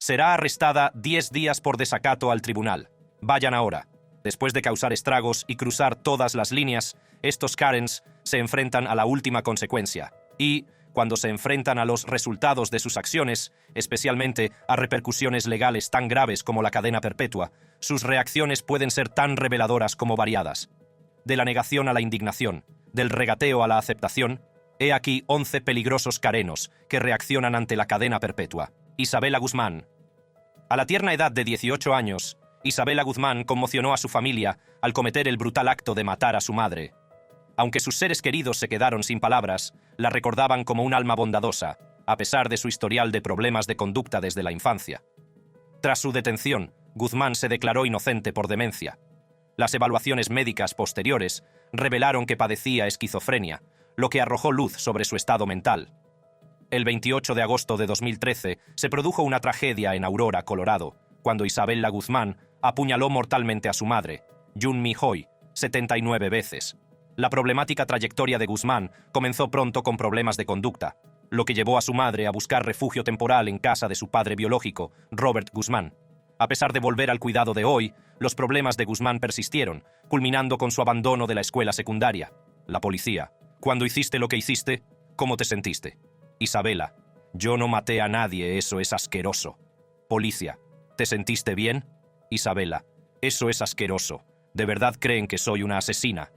Será arrestada 10 días por desacato al tribunal. Vayan ahora. Después de causar estragos y cruzar todas las líneas, estos Karens se enfrentan a la última consecuencia. Y, cuando se enfrentan a los resultados de sus acciones, especialmente a repercusiones legales tan graves como la cadena perpetua, sus reacciones pueden ser tan reveladoras como variadas. De la negación a la indignación, del regateo a la aceptación, he aquí 11 peligrosos carenos que reaccionan ante la cadena perpetua. Isabela Guzmán. A la tierna edad de 18 años, Isabela Guzmán conmocionó a su familia al cometer el brutal acto de matar a su madre. Aunque sus seres queridos se quedaron sin palabras, la recordaban como un alma bondadosa, a pesar de su historial de problemas de conducta desde la infancia. Tras su detención, Guzmán se declaró inocente por demencia. Las evaluaciones médicas posteriores revelaron que padecía esquizofrenia, lo que arrojó luz sobre su estado mental. El 28 de agosto de 2013 se produjo una tragedia en Aurora, Colorado, cuando Isabela Guzmán apuñaló mortalmente a su madre, Jun Mi Hoy, 79 veces. La problemática trayectoria de Guzmán comenzó pronto con problemas de conducta, lo que llevó a su madre a buscar refugio temporal en casa de su padre biológico, Robert Guzmán. A pesar de volver al cuidado de Hoy, los problemas de Guzmán persistieron, culminando con su abandono de la escuela secundaria. La policía. Cuando hiciste lo que hiciste, ¿cómo te sentiste? Isabela. Yo no maté a nadie, eso es asqueroso. Policía. ¿Te sentiste bien? Isabela. Eso es asqueroso. ¿De verdad creen que soy una asesina?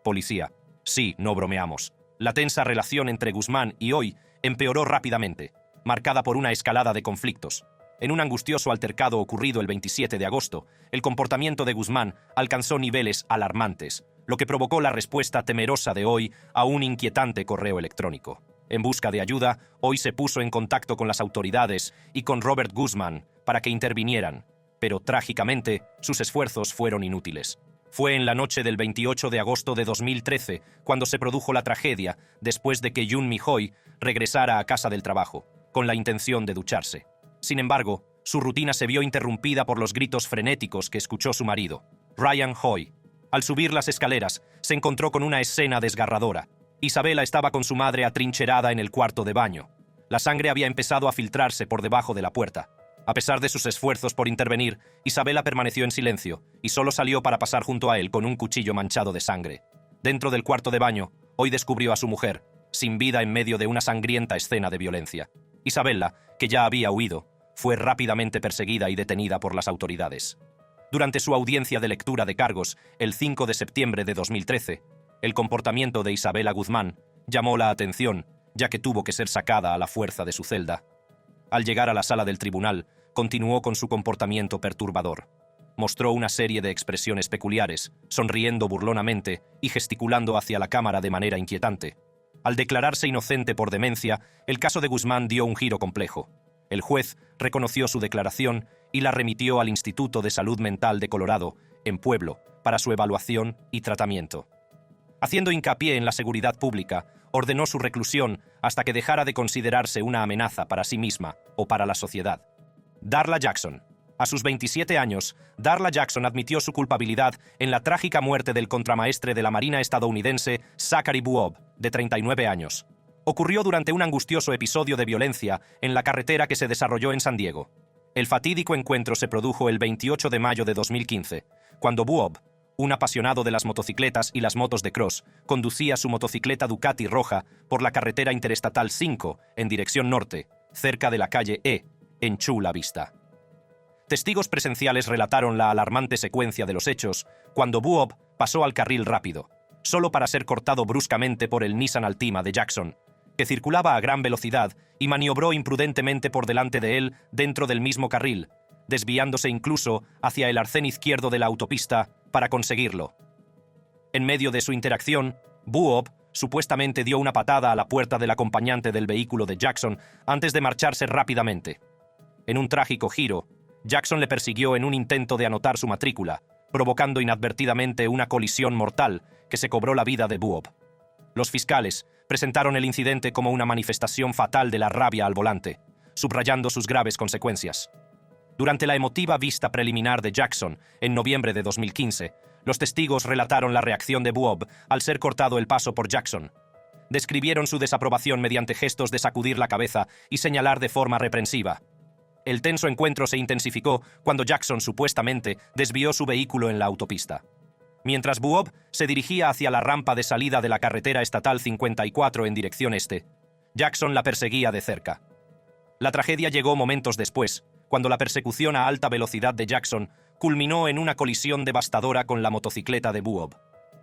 Policía. Sí, no bromeamos. La tensa relación entre Guzmán y Hoy empeoró rápidamente, marcada por una escalada de conflictos. En un angustioso altercado ocurrido el 27 de agosto, el comportamiento de Guzmán alcanzó niveles alarmantes, lo que provocó la respuesta temerosa de Hoy a un inquietante correo electrónico. En busca de ayuda, Hoy se puso en contacto con las autoridades y con Robert Guzmán para que intervinieran, pero trágicamente sus esfuerzos fueron inútiles. Fue en la noche del 28 de agosto de 2013 cuando se produjo la tragedia después de que Jun Mi Hoy regresara a casa del trabajo, con la intención de ducharse. Sin embargo, su rutina se vio interrumpida por los gritos frenéticos que escuchó su marido, Ryan Hoy. Al subir las escaleras, se encontró con una escena desgarradora. Isabela estaba con su madre atrincherada en el cuarto de baño. La sangre había empezado a filtrarse por debajo de la puerta. A pesar de sus esfuerzos por intervenir, Isabela permaneció en silencio y solo salió para pasar junto a él con un cuchillo manchado de sangre. Dentro del cuarto de baño, Hoy descubrió a su mujer, sin vida en medio de una sangrienta escena de violencia. Isabela, que ya había huido, fue rápidamente perseguida y detenida por las autoridades. Durante su audiencia de lectura de cargos, el 5 de septiembre de 2013, el comportamiento de Isabela Guzmán llamó la atención, ya que tuvo que ser sacada a la fuerza de su celda. Al llegar a la sala del tribunal, continuó con su comportamiento perturbador. Mostró una serie de expresiones peculiares, sonriendo burlonamente y gesticulando hacia la cámara de manera inquietante. Al declararse inocente por demencia, el caso de Guzmán dio un giro complejo. El juez reconoció su declaración y la remitió al Instituto de Salud Mental de Colorado, en Pueblo, para su evaluación y tratamiento. Haciendo hincapié en la seguridad pública, ordenó su reclusión hasta que dejara de considerarse una amenaza para sí misma o para la sociedad. Darla Jackson. A sus 27 años, Darla Jackson admitió su culpabilidad en la trágica muerte del contramaestre de la Marina estadounidense Zachary Buob, de 39 años. Ocurrió durante un angustioso episodio de violencia en la carretera que se desarrolló en San Diego. El fatídico encuentro se produjo el 28 de mayo de 2015, cuando Buob, un apasionado de las motocicletas y las motos de cross, conducía su motocicleta Ducati roja por la carretera interestatal 5 en dirección norte, cerca de la calle E, en Chula Vista. Testigos presenciales relataron la alarmante secuencia de los hechos cuando Buob pasó al carril rápido, solo para ser cortado bruscamente por el Nissan Altima de Jackson, que circulaba a gran velocidad y maniobró imprudentemente por delante de él dentro del mismo carril, desviándose incluso hacia el arcén izquierdo de la autopista para conseguirlo. En medio de su interacción, Buob supuestamente dio una patada a la puerta del acompañante del vehículo de Jackson antes de marcharse rápidamente. En un trágico giro, Jackson le persiguió en un intento de anotar su matrícula, provocando inadvertidamente una colisión mortal que se cobró la vida de Buob. Los fiscales presentaron el incidente como una manifestación fatal de la rabia al volante, subrayando sus graves consecuencias. Durante la emotiva vista preliminar de Jackson, en noviembre de 2015, los testigos relataron la reacción de Buob al ser cortado el paso por Jackson. Describieron su desaprobación mediante gestos de sacudir la cabeza y señalar de forma reprensiva. El tenso encuentro se intensificó cuando Jackson supuestamente desvió su vehículo en la autopista. Mientras Buob se dirigía hacia la rampa de salida de la carretera estatal 54 en dirección este, Jackson la perseguía de cerca. La tragedia llegó momentos después, cuando la persecución a alta velocidad de Jackson culminó en una colisión devastadora con la motocicleta de Buob.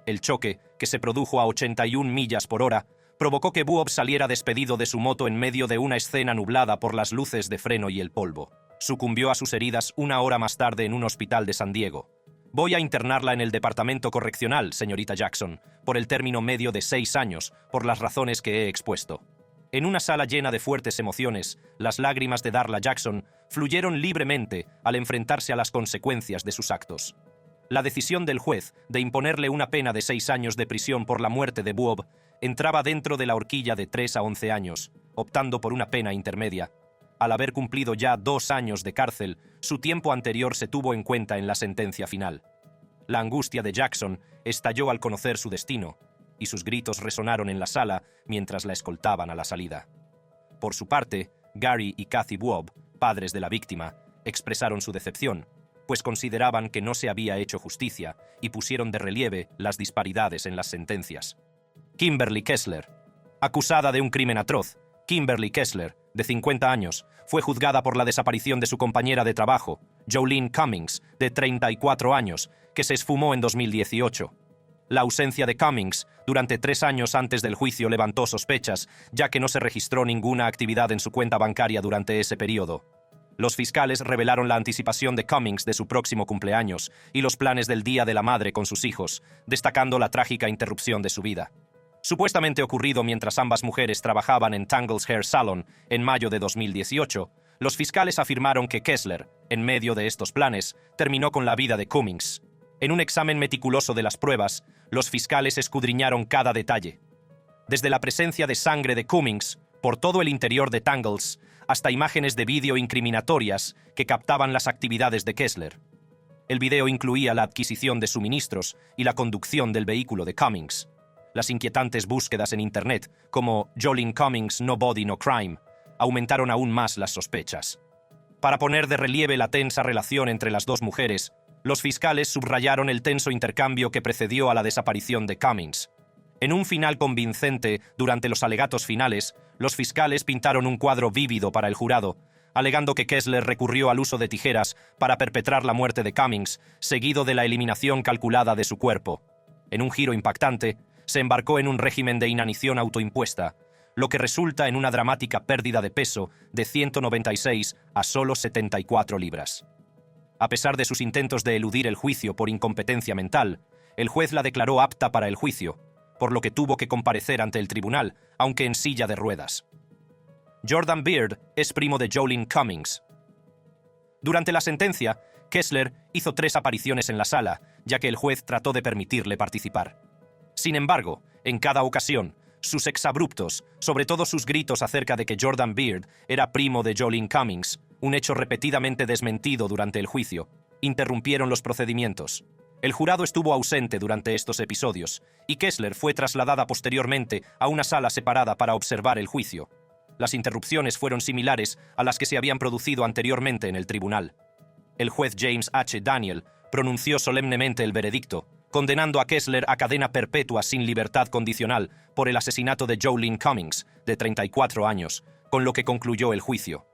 El choque, que se produjo a 81 millas por hora, provocó que Buob saliera despedido de su moto en medio de una escena nublada por las luces de freno y el polvo. Sucumbió a sus heridas una hora más tarde en un hospital de San Diego. Voy a internarla en el departamento correccional, señorita Jackson, por el término medio de 6 años, por las razones que he expuesto. En una sala llena de fuertes emociones, las lágrimas de Darla Jackson fluyeron libremente al enfrentarse a las consecuencias de sus actos. La decisión del juez de imponerle una pena de 6 años de prisión por la muerte de Buob entraba dentro de la horquilla de 3 a 11 años, optando por una pena intermedia. Al haber cumplido ya 2 años de cárcel, su tiempo anterior se tuvo en cuenta en la sentencia final. La angustia de Jackson estalló al conocer su destino, y sus gritos resonaron en la sala mientras la escoltaban a la salida. Por su parte, Gary y Kathy Buob, padres de la víctima, expresaron su decepción, pues consideraban que no se había hecho justicia y pusieron de relieve las disparidades en las sentencias. Kimberly Kessler. Acusada de un crimen atroz, Kimberly Kessler, de 50 años, fue juzgada por la desaparición de su compañera de trabajo, Jolene Cummings, de 34 años, que se esfumó en 2018. La ausencia de Cummings durante 3 años antes del juicio levantó sospechas, ya que no se registró ninguna actividad en su cuenta bancaria durante ese periodo. Los fiscales revelaron la anticipación de Cummings de su próximo cumpleaños y los planes del Día de la Madre con sus hijos, destacando la trágica interrupción de su vida. Supuestamente ocurrido mientras ambas mujeres trabajaban en Tangles Hair Salon en mayo de 2018, los fiscales afirmaron que Kessler, en medio de estos planes, terminó con la vida de Cummings. En un examen meticuloso de las pruebas, los fiscales escudriñaron cada detalle. Desde la presencia de sangre de Cummings por todo el interior de Tangles, hasta imágenes de vídeo incriminatorias que captaban las actividades de Kessler. El video incluía la adquisición de suministros y la conducción del vehículo de Cummings. Las inquietantes búsquedas en Internet, como Jolene Cummings No Body No Crime, aumentaron aún más las sospechas. Para poner de relieve la tensa relación entre las dos mujeres, los fiscales subrayaron el tenso intercambio que precedió a la desaparición de Cummings. En un final convincente durante los alegatos finales, los fiscales pintaron un cuadro vívido para el jurado, alegando que Kessler recurrió al uso de tijeras para perpetrar la muerte de Cummings, seguido de la eliminación calculada de su cuerpo. En un giro impactante, se embarcó en un régimen de inanición autoimpuesta, lo que resulta en una dramática pérdida de peso de 196 a solo 74 libras. A pesar de sus intentos de eludir el juicio por incompetencia mental, el juez la declaró apta para el juicio, por lo que tuvo que comparecer ante el tribunal, aunque en silla de ruedas. Jordan Beard es primo de Jolene Cummings. Durante la sentencia, Kessler hizo 3 apariciones en la sala, ya que el juez trató de permitirle participar. Sin embargo, en cada ocasión, sus exabruptos, sobre todo sus gritos acerca de que Jordan Beard era primo de Jolene Cummings, un hecho repetidamente desmentido durante el juicio, interrumpieron los procedimientos. El jurado estuvo ausente durante estos episodios, y Kessler fue trasladada posteriormente a una sala separada para observar el juicio. Las interrupciones fueron similares a las que se habían producido anteriormente en el tribunal. El juez James H. Daniel pronunció solemnemente el veredicto, condenando a Kessler a cadena perpetua sin libertad condicional por el asesinato de Jolene Cummings, de 34 años, con lo que concluyó el juicio.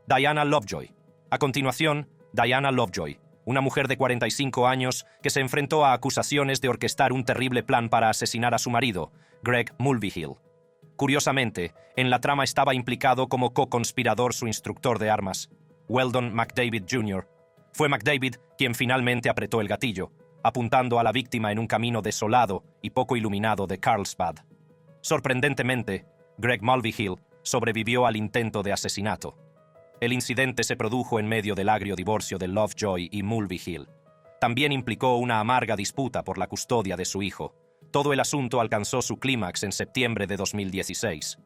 Diana Lovejoy. A continuación, Diana Lovejoy, una mujer de 45 años que se enfrentó a acusaciones de orquestar un terrible plan para asesinar a su marido, Greg Mulvihill. Curiosamente, en la trama estaba implicado como co-conspirador su instructor de armas, Weldon McDavid Jr. Fue McDavid quien finalmente apretó el gatillo, apuntando a la víctima en un camino desolado y poco iluminado de Carlsbad. Sorprendentemente, Greg Mulvihill sobrevivió al intento de asesinato. El incidente se produjo en medio del agrio divorcio de Lovejoy y Mulvihill. También implicó una amarga disputa por la custodia de su hijo. Todo el asunto alcanzó su clímax en septiembre de 2016.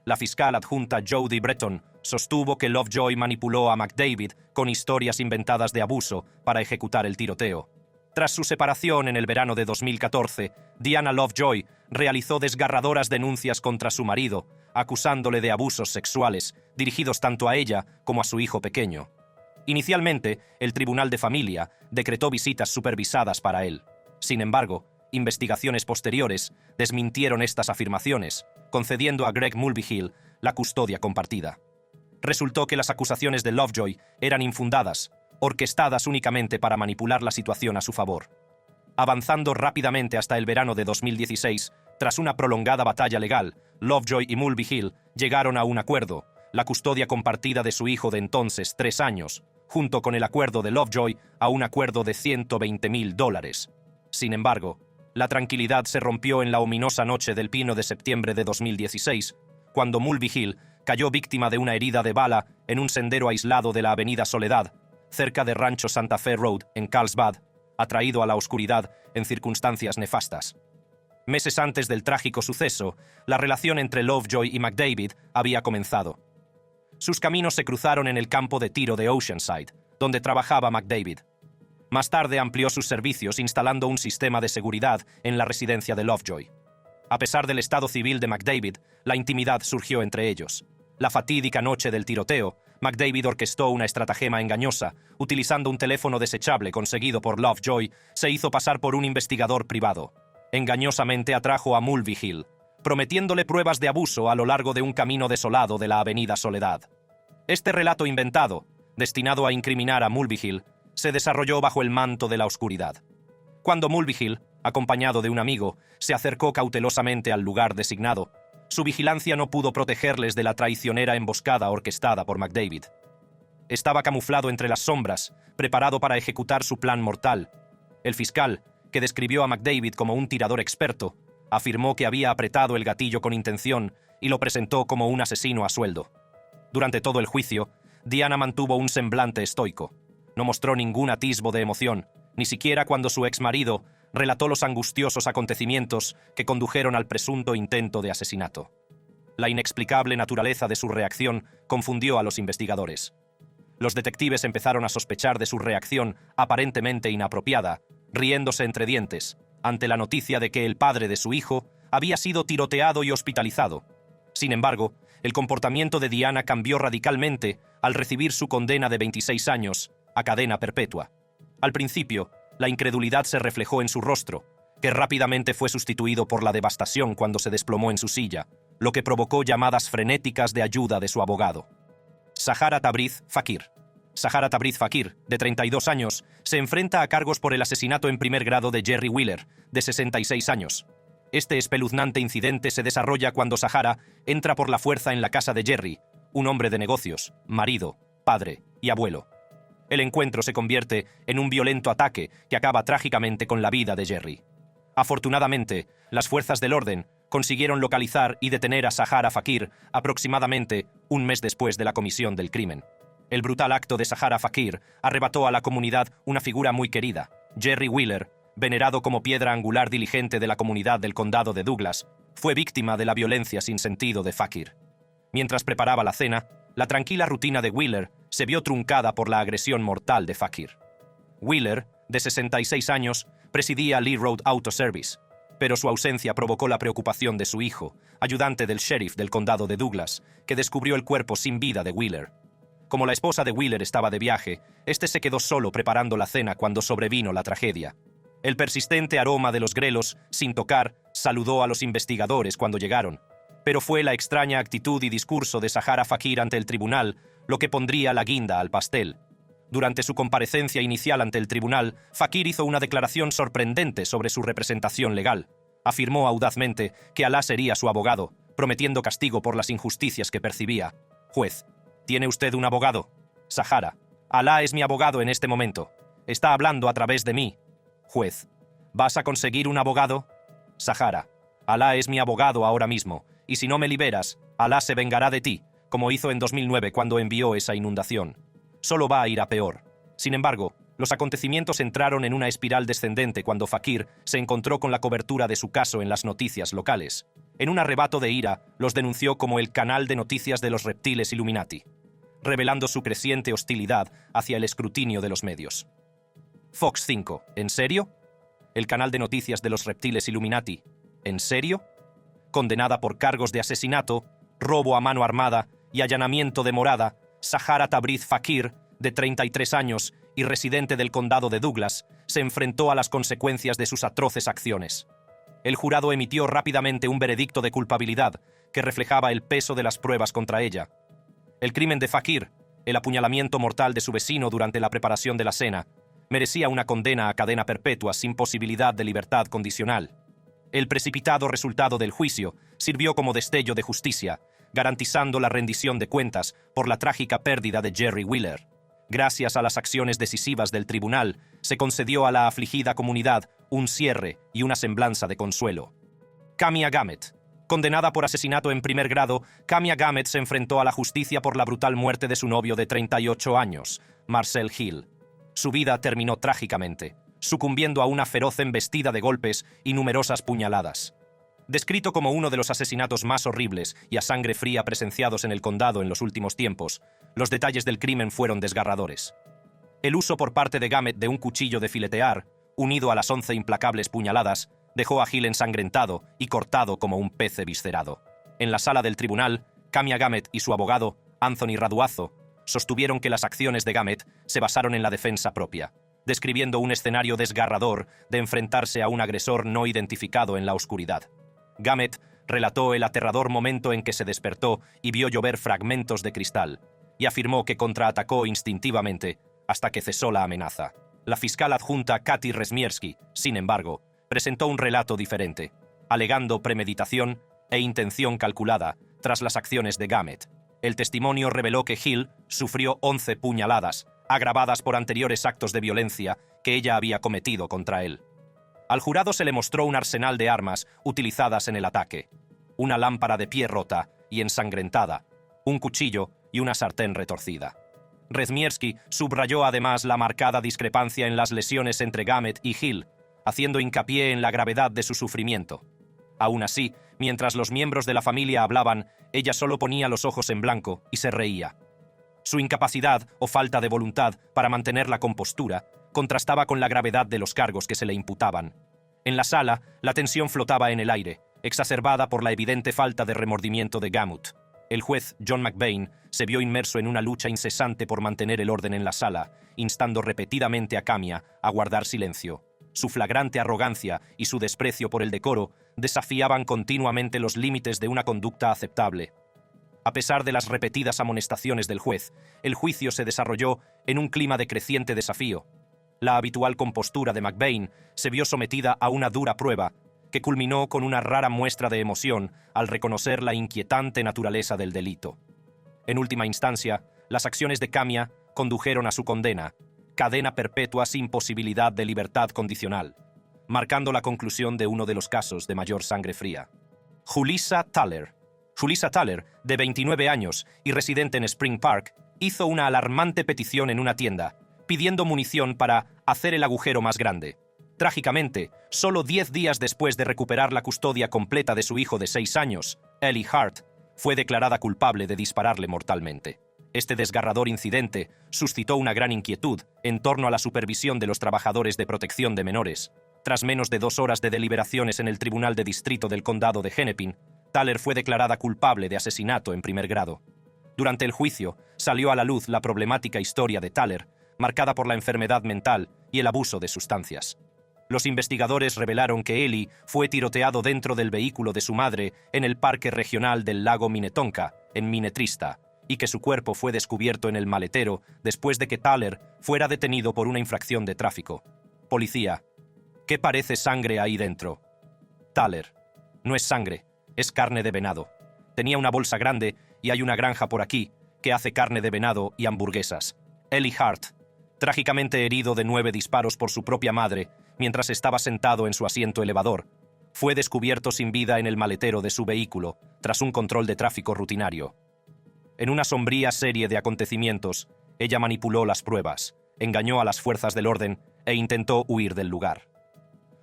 La fiscal adjunta Jody Breton sostuvo que Lovejoy manipuló a McDavid con historias inventadas de abuso para ejecutar el tiroteo. Tras su separación en el verano de 2014, Diana Lovejoy realizó desgarradoras denuncias contra su marido, acusándole de abusos sexuales, dirigidos tanto a ella como a su hijo pequeño. Inicialmente, el Tribunal de Familia decretó visitas supervisadas para él. Sin embargo, investigaciones posteriores desmintieron estas afirmaciones, concediendo a Greg Mulvihill la custodia compartida. Resultó que las acusaciones de Lovejoy eran infundadas, orquestadas únicamente para manipular la situación a su favor. Avanzando rápidamente hasta el verano de 2016, tras una prolongada batalla legal, Lovejoy y Mulvihill llegaron a un acuerdo, la custodia compartida de su hijo de entonces 3 años, junto con el acuerdo de Lovejoy a un acuerdo de $120,000. Sin embargo, la tranquilidad se rompió en la ominosa noche del 1 de septiembre de 2016, cuando Mulvihill cayó víctima de una herida de bala en un sendero aislado de la Avenida Soledad, cerca de Rancho Santa Fe Road, en Carlsbad, atraído a la oscuridad en circunstancias nefastas. Meses antes del trágico suceso, la relación entre Lovejoy y McDavid había comenzado. Sus caminos se cruzaron en el campo de tiro de Oceanside, donde trabajaba McDavid. Más tarde amplió sus servicios instalando un sistema de seguridad en la residencia de Lovejoy. A pesar del estado civil de McDavid, la intimidad surgió entre ellos. La fatídica noche del tiroteo, McDavid orquestó una estratagema engañosa. Utilizando un teléfono desechable conseguido por Lovejoy, se hizo pasar por un investigador privado. Engañosamente atrajo a Mulvihill, prometiéndole pruebas de abuso a lo largo de un camino desolado de la Avenida Soledad. Este relato inventado, destinado a incriminar a Mulvihill, se desarrolló bajo el manto de la oscuridad. Cuando Mulvihill, acompañado de un amigo, se acercó cautelosamente al lugar designado, su vigilancia no pudo protegerles de la traicionera emboscada orquestada por McDavid. Estaba camuflado entre las sombras, preparado para ejecutar su plan mortal. El fiscal, que describió a McDavid como un tirador experto, afirmó que había apretado el gatillo con intención y lo presentó como un asesino a sueldo. Durante todo el juicio, Diana mantuvo un semblante estoico. No mostró ningún atisbo de emoción, ni siquiera cuando su exmarido relató los angustiosos acontecimientos que condujeron al presunto intento de asesinato. La inexplicable naturaleza de su reacción confundió a los investigadores. Los detectives empezaron a sospechar de su reacción aparentemente inapropiada, riéndose entre dientes, ante la noticia de que el padre de su hijo había sido tiroteado y hospitalizado. Sin embargo, el comportamiento de Diana cambió radicalmente al recibir su condena de 26 años a cadena perpetua. Al principio, la incredulidad se reflejó en su rostro, que rápidamente fue sustituido por la devastación cuando se desplomó en su silla, lo que provocó llamadas frenéticas de ayuda de su abogado. Zahara Tabriz Fakir. Zahara Tabriz Fakir, de 32 años, se enfrenta a cargos por el asesinato en primer grado de Jerry Wheeler, de 66 años. Este espeluznante incidente se desarrolla cuando Zahara entra por la fuerza en la casa de Jerry, un hombre de negocios, marido, padre y abuelo. El encuentro se convierte en un violento ataque que acaba trágicamente con la vida de Jerry. Afortunadamente, las fuerzas del orden consiguieron localizar y detener a Zahara Fakir aproximadamente un mes después de la comisión del crimen. El brutal acto de Zahara Fakir arrebató a la comunidad una figura muy querida. Jerry Wheeler, venerado como piedra angular diligente de la comunidad del condado de Douglas, fue víctima de la violencia sin sentido de Fakir. Mientras preparaba la cena, la tranquila rutina de Wheeler se vio truncada por la agresión mortal de Fakir. Wheeler, de 66 años, presidía Lee Road Auto Service, pero su ausencia provocó la preocupación de su hijo, ayudante del sheriff del condado de Douglas, que descubrió el cuerpo sin vida de Wheeler. Como la esposa de Wheeler estaba de viaje, este se quedó solo preparando la cena cuando sobrevino la tragedia. El persistente aroma de los grelos, sin tocar, saludó a los investigadores cuando llegaron, pero fue la extraña actitud y discurso de Zahara Fakir ante el tribunal lo que pondría la guinda al pastel. Durante su comparecencia inicial ante el tribunal, Fakir hizo una declaración sorprendente sobre su representación legal. Afirmó audazmente que Alá sería su abogado, prometiendo castigo por las injusticias que percibía. Juez: ¿tiene usted un abogado? Zahara: Alá es mi abogado en este momento. Está hablando a través de mí. Juez: ¿vas a conseguir un abogado? Zahara: Alá es mi abogado ahora mismo, y si no me liberas, Alá se vengará de ti, como hizo en 2009 cuando envió esa inundación. Solo va a ir a peor. Sin embargo, los acontecimientos entraron en una espiral descendente cuando Fakir se encontró con la cobertura de su caso en las noticias locales. En un arrebato de ira, los denunció como el canal de noticias de los reptiles Illuminati, revelando su creciente hostilidad hacia el escrutinio de los medios. Fox 5, ¿en serio? ¿El canal de noticias de los reptiles Illuminati? ¿En serio? Condenada por cargos de asesinato, robo a mano armada y allanamiento de morada, Zahara Tabriz Fakir de 33 años y residente del condado de Douglas, se enfrentó a las consecuencias de sus atroces acciones. El jurado emitió rápidamente un veredicto de culpabilidad que reflejaba el peso de las pruebas contra ella. El crimen de Fakir, el apuñalamiento mortal de su vecino durante la preparación de la cena, merecía una condena a cadena perpetua sin posibilidad de libertad condicional. El precipitado resultado del juicio sirvió como destello de justicia, garantizando la rendición de cuentas por la trágica pérdida de Jerry Wheeler. Gracias a las acciones decisivas del tribunal, se concedió a la afligida comunidad un cierre y una semblanza de consuelo. Kamia Gamet. Condenada por asesinato en primer grado, Kamia Gamet se enfrentó a la justicia por la brutal muerte de su novio de 38 años, Marcel Hill. Su vida terminó trágicamente, sucumbiendo a una feroz embestida de golpes y numerosas puñaladas. Descrito como uno de los asesinatos más horribles y a sangre fría presenciados en el condado en los últimos tiempos, los detalles del crimen fueron desgarradores. El uso por parte de Gamet de un cuchillo de filetear, unido a las 11 implacables puñaladas, dejó a Hill ensangrentado y cortado como un pez eviscerado. En la sala del tribunal, Kamia Gamet y su abogado, Anthony Raduazo, sostuvieron que las acciones de Gamet se basaron en la defensa propia, describiendo un escenario desgarrador de enfrentarse a un agresor no identificado en la oscuridad. Gamet relató el aterrador momento en que se despertó y vio llover fragmentos de cristal, y afirmó que contraatacó instintivamente hasta que cesó la amenaza. La fiscal adjunta Katy Resmierski, sin embargo, presentó un relato diferente, alegando premeditación e intención calculada tras las acciones de Gamet. El testimonio reveló que Hill sufrió 11 puñaladas, agravadas por anteriores actos de violencia que ella había cometido contra él. Al jurado se le mostró un arsenal de armas utilizadas en el ataque: una lámpara de pie rota y ensangrentada, un cuchillo y una sartén retorcida. Resmierski subrayó además la marcada discrepancia en las lesiones entre Gamet y Hill, haciendo hincapié en la gravedad de su sufrimiento. Aún así, mientras los miembros de la familia hablaban, ella solo ponía los ojos en blanco y se reía. Su incapacidad o falta de voluntad para mantener la compostura contrastaba con la gravedad de los cargos que se le imputaban. En la sala, la tensión flotaba en el aire, exacerbada por la evidente falta de remordimiento de Gamut. El juez John McBain se vio inmerso en una lucha incesante por mantener el orden en la sala, instando repetidamente a Kamia a guardar silencio. Su flagrante arrogancia y su desprecio por el decoro desafiaban continuamente los límites de una conducta aceptable. A pesar de las repetidas amonestaciones del juez, el juicio se desarrolló en un clima de creciente desafío. La habitual compostura de McBain se vio sometida a una dura prueba, que culminó con una rara muestra de emoción al reconocer la inquietante naturaleza del delito. En última instancia, las acciones de Kamia condujeron a su condena, cadena perpetua sin posibilidad de libertad condicional, marcando la conclusión de uno de los casos de mayor sangre fría. Julissa Thaler. Julissa Thaler, de 29 años y residente en Spring Park, hizo una alarmante petición en una tienda, pidiendo munición para hacer el agujero más grande. Trágicamente, solo 10 días después de recuperar la custodia completa de su hijo de 6 años, Ellie Hart, fue declarada culpable de dispararle mortalmente. Este desgarrador incidente suscitó una gran inquietud en torno a la supervisión de los trabajadores de protección de menores. Tras menos de 2 horas de deliberaciones en el Tribunal de Distrito del Condado de Hennepin, Thaler fue declarada culpable de asesinato en primer grado. Durante el juicio, salió a la luz la problemática historia de Thaler, marcada por la enfermedad mental y el abuso de sustancias. Los investigadores revelaron que Ellie fue tiroteado dentro del vehículo de su madre en el Parque Regional del Lago Minnetonka, en Minnetrista, y que su cuerpo fue descubierto en el maletero después de que Thaler fuera detenido por una infracción de tráfico. Policía: ¿qué parece sangre ahí dentro? Thaler: no es sangre, es carne de venado. Tenía una bolsa grande y hay una granja por aquí que hace carne de venado y hamburguesas. Ellie Hart, trágicamente herido de 9 disparos por su propia madre mientras estaba sentado en su asiento elevador, fue descubierto sin vida en el maletero de su vehículo tras un control de tráfico rutinario. En una sombría serie de acontecimientos, ella manipuló las pruebas, engañó a las fuerzas del orden e intentó huir del lugar.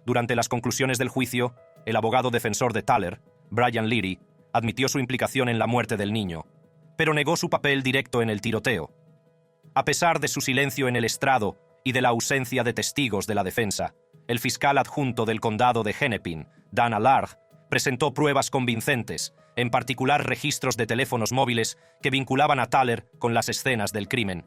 Durante las conclusiones del juicio, el abogado defensor de Thaler, Brian Leary, admitió su implicación en la muerte del niño, pero negó su papel directo en el tiroteo. A pesar de su silencio en el estrado y de la ausencia de testigos de la defensa, el fiscal adjunto del condado de Hennepin, Dan Allard, presentó pruebas convincentes, en particular registros de teléfonos móviles que vinculaban a Thaler con las escenas del crimen.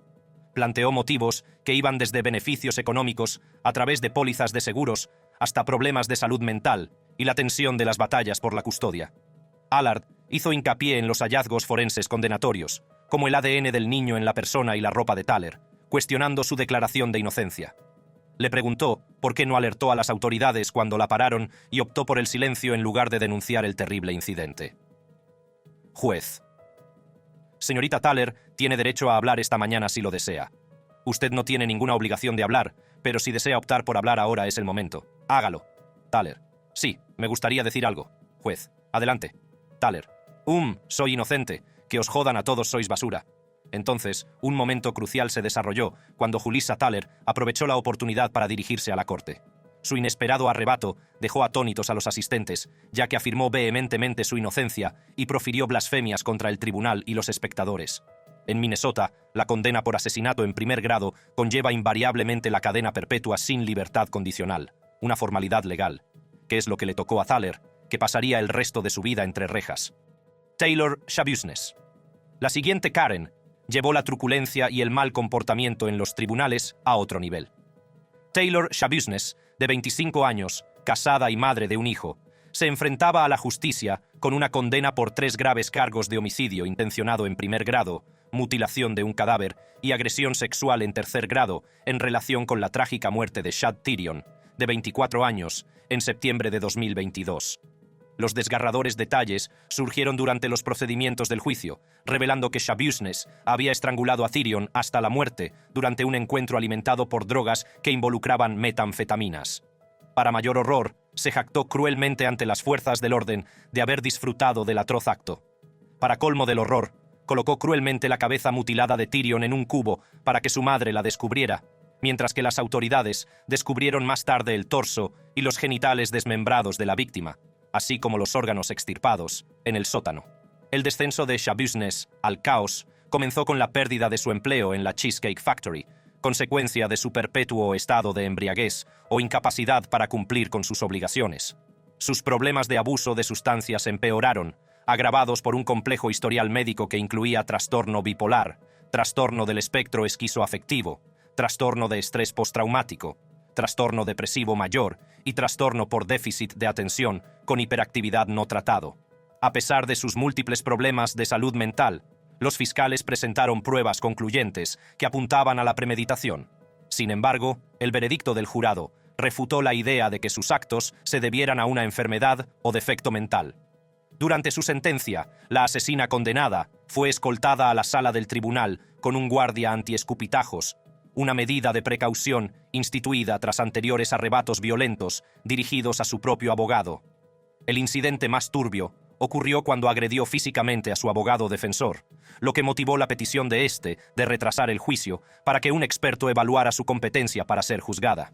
Planteó motivos que iban desde beneficios económicos a través de pólizas de seguros hasta problemas de salud mental y la tensión de las batallas por la custodia. Allard hizo hincapié en los hallazgos forenses condenatorios, como el ADN del niño en la persona y la ropa de Thaler, cuestionando su declaración de inocencia. Le preguntó por qué no alertó a las autoridades cuando la pararon y optó por el silencio en lugar de denunciar el terrible incidente. Juez. Señorita Thaler tiene derecho a hablar esta mañana si lo desea. Usted no tiene ninguna obligación de hablar, pero si desea optar por hablar ahora es el momento. Hágalo. Thaler. Sí, me gustaría decir algo. Juez. Adelante. Thaler. Soy inocente. Que os jodan a todos, sois basura. Entonces, un momento crucial se desarrolló cuando Julissa Thaler aprovechó la oportunidad para dirigirse a la corte. Su inesperado arrebato dejó atónitos a los asistentes, ya que afirmó vehementemente su inocencia y profirió blasfemias contra el tribunal y los espectadores. En Minnesota, la condena por asesinato en primer grado conlleva invariablemente la cadena perpetua sin libertad condicional, una formalidad legal, que es lo que le tocó a Thaler, que pasaría el resto de su vida entre rejas. Taylor Schabusiness. La siguiente Karen llevó la truculencia y el mal comportamiento en los tribunales a otro nivel. Taylor Schabusiness, de 25 años, casada y madre de un hijo, se enfrentaba a la justicia con una condena por 3 graves cargos de homicidio intencionado en primer grado, mutilación de un cadáver y agresión sexual en tercer grado en relación con la trágica muerte de Chad Tyrion, de 24 años, en septiembre de 2022. Los desgarradores detalles surgieron durante los procedimientos del juicio, revelando que Schabusiness había estrangulado a Tyrion hasta la muerte durante un encuentro alimentado por drogas que involucraban metanfetaminas. Para mayor horror, se jactó cruelmente ante las fuerzas del orden de haber disfrutado del atroz acto. Para colmo del horror, colocó cruelmente la cabeza mutilada de Tyrion en un cubo para que su madre la descubriera, mientras que las autoridades descubrieron más tarde el torso y los genitales desmembrados de la víctima, así como los órganos extirpados, en el sótano. El descenso de Schabusiness al caos comenzó con la pérdida de su empleo en la Cheesecake Factory, consecuencia de su perpetuo estado de embriaguez o incapacidad para cumplir con sus obligaciones. Sus problemas de abuso de sustancias empeoraron, agravados por un complejo historial médico que incluía trastorno bipolar, trastorno del espectro esquizoafectivo, trastorno de estrés postraumático, trastorno depresivo mayor y trastorno por déficit de atención con hiperactividad no tratado. A pesar de sus múltiples problemas de salud mental, los fiscales presentaron pruebas concluyentes que apuntaban a la premeditación. Sin embargo, el veredicto del jurado refutó la idea de que sus actos se debieran a una enfermedad o defecto mental. Durante su sentencia, la asesina condenada fue escoltada a la sala del tribunal con un guardia antiescupitajos, una medida de precaución instituida tras anteriores arrebatos violentos dirigidos a su propio abogado. El incidente más turbio ocurrió cuando agredió físicamente a su abogado defensor, lo que motivó la petición de este de retrasar el juicio para que un experto evaluara su competencia para ser juzgada.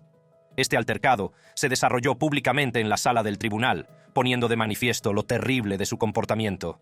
Este altercado se desarrolló públicamente en la sala del tribunal, poniendo de manifiesto lo terrible de su comportamiento.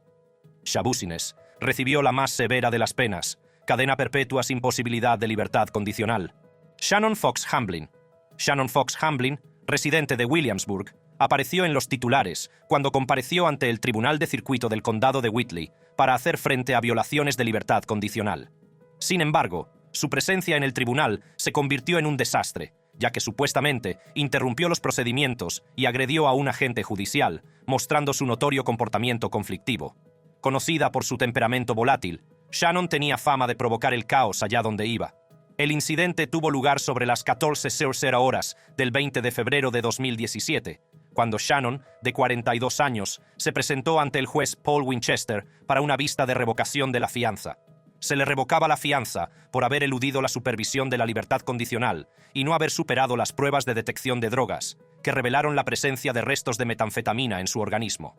Schabusiness recibió la más severa de las penas, cadena perpetua sin posibilidad de libertad condicional. Shannon Fox Hamblin. Shannon Fox Hamblin, residente de Williamsburg, apareció en los titulares cuando compareció ante el Tribunal de Circuito del Condado de Whitley para hacer frente a violaciones de libertad condicional. Sin embargo, su presencia en el tribunal se convirtió en un desastre, ya que supuestamente interrumpió los procedimientos y agredió a un agente judicial, mostrando su notorio comportamiento conflictivo. Conocida por su temperamento volátil, Shannon tenía fama de provocar el caos allá donde iba. El incidente tuvo lugar sobre las 14:00 horas del 20 de febrero de 2017, cuando Shannon, de 42 años, se presentó ante el juez Paul Winchester para una vista de revocación de la fianza. Se le revocaba la fianza por haber eludido la supervisión de la libertad condicional y no haber superado las pruebas de detección de drogas, que revelaron la presencia de restos de metanfetamina en su organismo.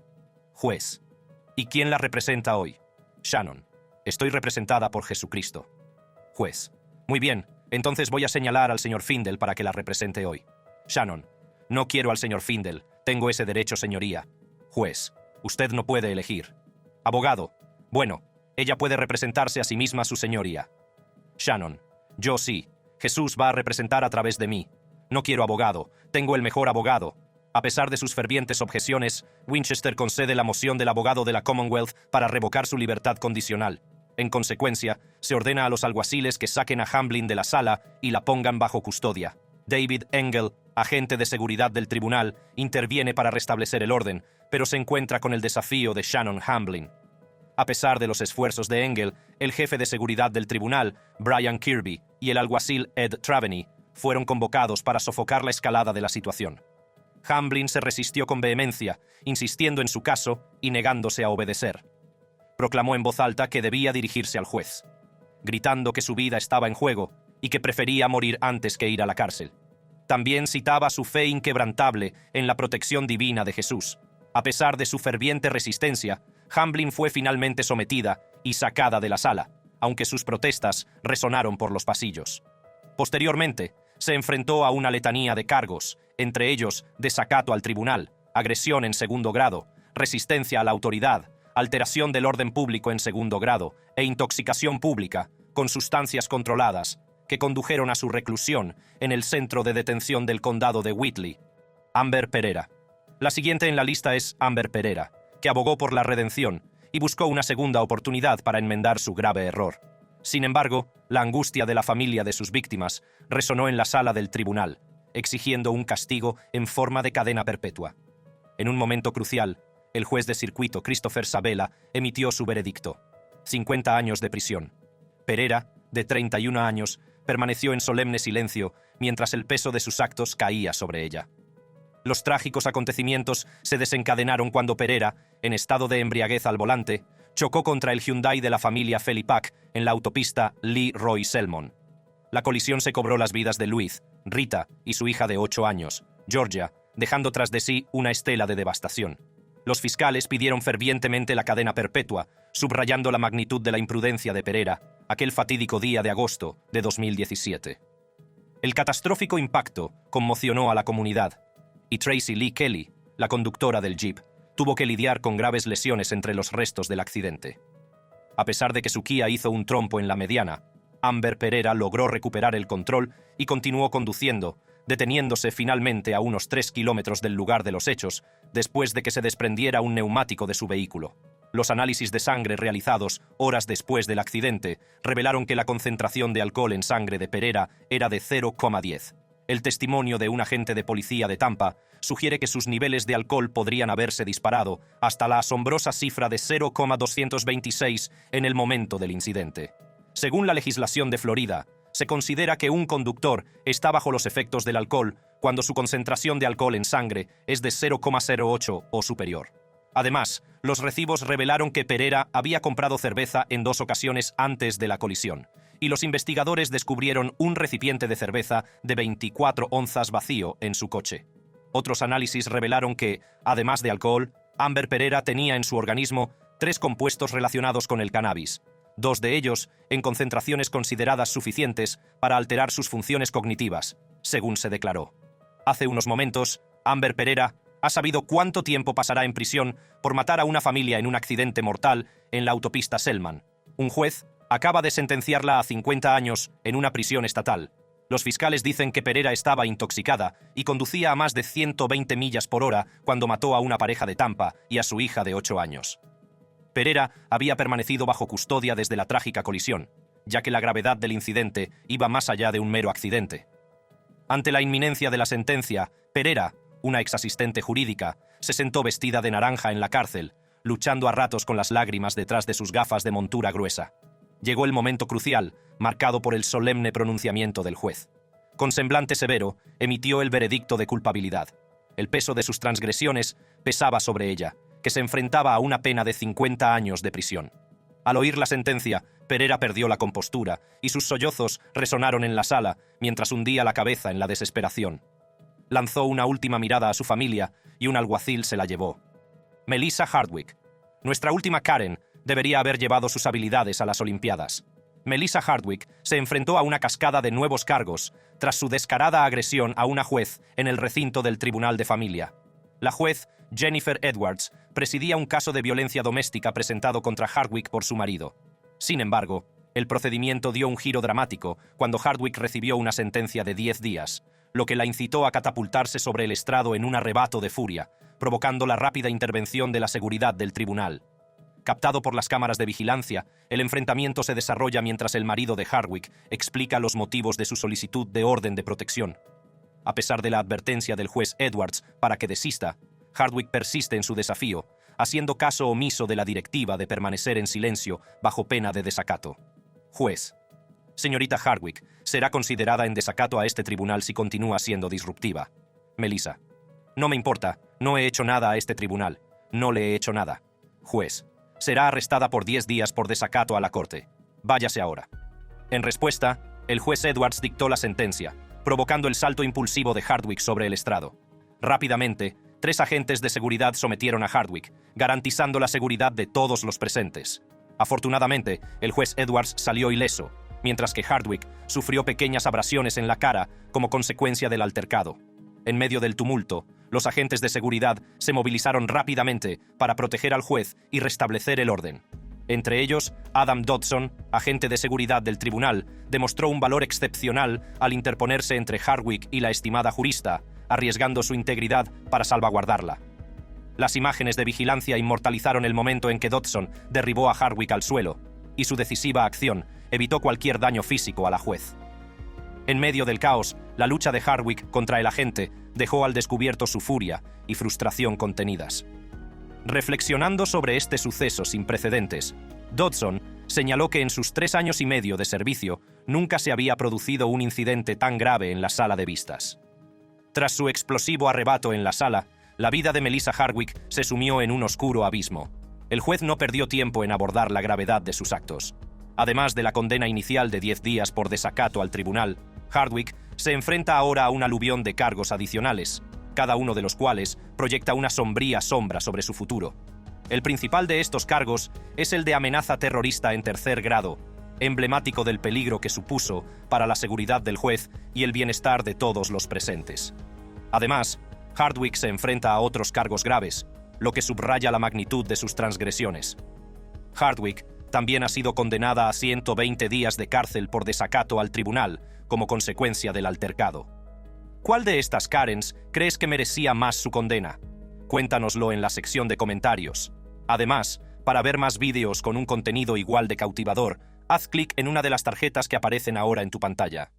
Juez. ¿Y quién la representa hoy? Shannon. Estoy representada por Jesucristo. Juez. Muy bien, entonces voy a señalar al señor Findle para que la represente hoy. Shannon. No quiero al señor Findle. Tengo ese derecho, señoría. Juez. Usted no puede elegir. Abogado. Bueno, ella puede representarse a sí misma, su señoría. Shannon. Yo sí. Jesús va a representar a través de mí. No quiero abogado. Tengo el mejor abogado. A pesar de sus fervientes objeciones, Winchester concede la moción del abogado de la Commonwealth para revocar su libertad condicional. En consecuencia, se ordena a los alguaciles que saquen a Hamblin de la sala y la pongan bajo custodia. David Engel, agente de seguridad del tribunal, interviene para restablecer el orden, pero se encuentra con el desafío de Shannon Hamblin. A pesar de los esfuerzos de Engel, el jefe de seguridad del tribunal, Brian Kirby, y el alguacil Ed Traveney fueron convocados para sofocar la escalada de la situación. Hamblin se resistió con vehemencia, insistiendo en su caso y negándose a obedecer. Proclamó en voz alta que debía dirigirse al juez, gritando que su vida estaba en juego y que prefería morir antes que ir a la cárcel. También citaba su fe inquebrantable en la protección divina de Jesús. A pesar de su ferviente resistencia, Hamblin fue finalmente sometida y sacada de la sala, aunque sus protestas resonaron por los pasillos. Posteriormente, se enfrentó a una letanía de cargos, entre ellos desacato al tribunal, agresión en segundo grado, resistencia a la autoridad, alteración del orden público en segundo grado e intoxicación pública con sustancias controladas que condujeron a su reclusión en el centro de detención del condado de Whitley. Amber Pereira. La siguiente en la lista es Amber Pereira, que abogó por la redención y buscó una segunda oportunidad para enmendar su grave error. Sin embargo, la angustia de la familia de sus víctimas resonó en la sala del tribunal, exigiendo un castigo en forma de cadena perpetua. En un momento crucial, el juez de circuito Christopher Sabella emitió su veredicto: 50 años de prisión. Pereira, de 31 años, permaneció en solemne silencio mientras el peso de sus actos caía sobre ella. Los trágicos acontecimientos se desencadenaron cuando Pereira, en estado de embriaguez al volante, chocó contra el Hyundai de la familia Felipac en la autopista Lee Roy Selmon. La colisión se cobró las vidas de Louise, Rita y su hija de 8 años, Georgia, dejando tras de sí una estela de devastación. Los fiscales pidieron fervientemente la cadena perpetua, subrayando la magnitud de la imprudencia de Pereira aquel fatídico día de agosto de 2017. El catastrófico impacto conmocionó a la comunidad, y Tracy Lee Kelly, la conductora del Jeep, tuvo que lidiar con graves lesiones entre los restos del accidente. A pesar de que su Kia hizo un trompo en la mediana, Amber Pereira logró recuperar el control y continuó conduciendo, deteniéndose finalmente a unos 3 kilómetros del lugar de los hechos, después de que se desprendiera un neumático de su vehículo. Los análisis de sangre realizados horas después del accidente revelaron que la concentración de alcohol en sangre de Pereira era de 0,10. El testimonio de un agente de policía de Tampa sugiere que sus niveles de alcohol podrían haberse disparado hasta la asombrosa cifra de 0,226 en el momento del incidente. Según la legislación de Florida, se considera que un conductor está bajo los efectos del alcohol cuando su concentración de alcohol en sangre es de 0,08 o superior. Además, los recibos revelaron que Pereira había comprado cerveza en 2 ocasiones antes de la colisión, y los investigadores descubrieron un recipiente de cerveza de 24 onzas vacío en su coche. Otros análisis revelaron que, además de alcohol, Amber Pereira tenía en su organismo 3 compuestos relacionados con el cannabis, 2 de ellos en concentraciones consideradas suficientes para alterar sus funciones cognitivas, según se declaró. Hace unos momentos, Amber Pereira ha sabido cuánto tiempo pasará en prisión por matar a una familia en un accidente mortal en la autopista Selman. Un juez acaba de sentenciarla a 50 años en una prisión estatal. Los fiscales dicen que Pereira estaba intoxicada y conducía a más de 120 millas por hora cuando mató a una pareja de Tampa y a su hija de 8 años. Pereira había permanecido bajo custodia desde la trágica colisión, ya que la gravedad del incidente iba más allá de un mero accidente. Ante la inminencia de la sentencia, Pereira, una exasistente jurídica, se sentó vestida de naranja en la cárcel, luchando a ratos con las lágrimas detrás de sus gafas de montura gruesa. Llegó el momento crucial, marcado por el solemne pronunciamiento del juez. Con semblante severo, emitió el veredicto de culpabilidad. El peso de sus transgresiones pesaba sobre ella, que se enfrentaba a una pena de 50 años de prisión. Al oír la sentencia, Pereira perdió la compostura y sus sollozos resonaron en la sala mientras hundía la cabeza en la desesperación. Lanzó una última mirada a su familia y un alguacil se la llevó. Melissa Hardwick. Nuestra última Karen debería haber llevado sus habilidades a las Olimpiadas. Melissa Hardwick se enfrentó a una cascada de nuevos cargos tras su descarada agresión a una juez en el recinto del Tribunal de Familia. La juez Jennifer Edwards presidía un caso de violencia doméstica presentado contra Hardwick por su marido. Sin embargo, el procedimiento dio un giro dramático cuando Hardwick recibió una sentencia de 10 días, lo que la incitó a catapultarse sobre el estrado en un arrebato de furia, provocando la rápida intervención de la seguridad del tribunal. Captado por las cámaras de vigilancia, el enfrentamiento se desarrolla mientras el marido de Hardwick explica los motivos de su solicitud de orden de protección. A pesar de la advertencia del juez Edwards para que desista, Hardwick persiste en su desafío, haciendo caso omiso de la directiva de permanecer en silencio bajo pena de desacato. Juez: señorita Hardwick, será considerada en desacato a este tribunal si continúa siendo disruptiva. Melissa: no me importa, no he hecho nada a este tribunal, no le he hecho nada. Juez: será arrestada por 10 días por desacato a la corte. Váyase ahora. En respuesta, el juez Edwards dictó la sentencia, provocando el salto impulsivo de Hardwick sobre el estrado. Rápidamente, 3 agentes de seguridad sometieron a Hardwick, garantizando la seguridad de todos los presentes. Afortunadamente, el juez Edwards salió ileso, mientras que Hardwick sufrió pequeñas abrasiones en la cara como consecuencia del altercado. En medio del tumulto, los agentes de seguridad se movilizaron rápidamente para proteger al juez y restablecer el orden. Entre ellos, Adam Dodson, agente de seguridad del tribunal, demostró un valor excepcional al interponerse entre Hardwick y la estimada jurista, arriesgando su integridad para salvaguardarla. Las imágenes de vigilancia inmortalizaron el momento en que Dodson derribó a Hardwick al suelo, y su decisiva acción evitó cualquier daño físico a la juez. En medio del caos, la lucha de Hardwick contra el agente dejó al descubierto su furia y frustración contenidas. Reflexionando sobre este suceso sin precedentes, Dodson señaló que en sus 3 años y medio de servicio nunca se había producido un incidente tan grave en la sala de vistas. Tras su explosivo arrebato en la sala, la vida de Melissa Hardwick se sumió en un oscuro abismo. El juez no perdió tiempo en abordar la gravedad de sus actos. Además de la condena inicial de 10 días por desacato al tribunal, Hardwick se enfrenta ahora a un aluvión de cargos adicionales, cada uno de los cuales proyecta una sombría sombra sobre su futuro. El principal de estos cargos es el de amenaza terrorista en 3er grado, emblemático del peligro que supuso para la seguridad del juez y el bienestar de todos los presentes. Además, Hardwick se enfrenta a otros cargos graves, lo que subraya la magnitud de sus transgresiones. Hardwick también ha sido condenada a 120 días de cárcel por desacato al tribunal como consecuencia del altercado. ¿Cuál de estas Karens crees que merecía más su condena? Cuéntanoslo en la sección de comentarios. Además, para ver más vídeos con un contenido igual de cautivador, haz clic en una de las tarjetas que aparecen ahora en tu pantalla.